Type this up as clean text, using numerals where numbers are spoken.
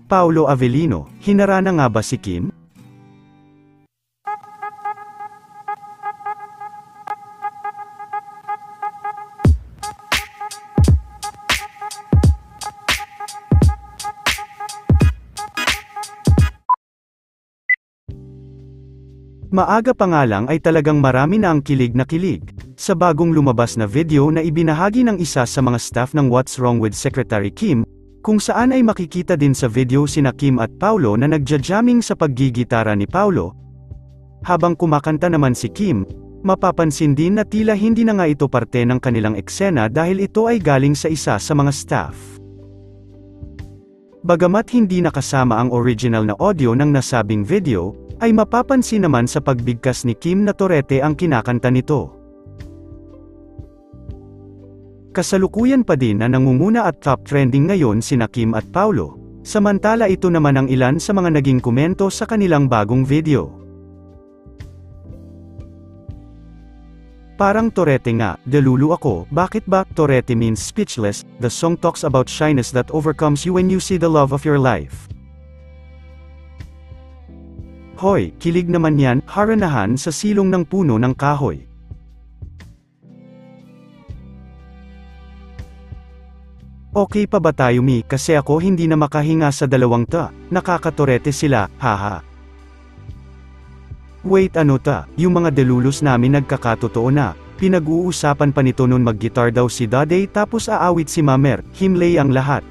Paulo Avellino, hinarana nga ba si Kim? Maaga pa nga lang ay talagang marami na ang kilig na kilig sa bagong lumabas na video na ibinahagi ng isa sa mga staff ng What's Wrong with Secretary Kim, kung saan ay makikita din sa video sina Kim at Paulo na nagja-jamming sa paggigitara ni Paulo. Habang kumakanta naman si Kim, mapapansin din na tila hindi na nga ito parte ng kanilang eksena dahil ito ay galing sa isa sa mga staff. Bagamat hindi nakasama ang original na audio ng nasabing video, ay mapapansin naman sa pagbigkas ni Kim na Torete ang kinakanta nito. Kasalukuyan pa din na nangunguna at top trending ngayon sina Kim at Paulo, samantala ito naman ang ilan sa mga naging komento sa kanilang bagong video. Parang Torete nga, delulu ako, bakit ba? Torete means speechless, the song talks about shyness that overcomes you when you see the love of your life. Hoy, kilig naman yan, haranahan sa silong ng puno ng kahoy. Okay pa ba tayo Mi? Kasi ako hindi na makahinga sa dalawang ta, nakakatorete sila, haha. Wait ano ta, yung mga delulus namin nagkakatotoo na, pinag-uusapan pa nito nun mag-guitar daw si Daddy tapos aawit si Mamer, himlay ang lahat.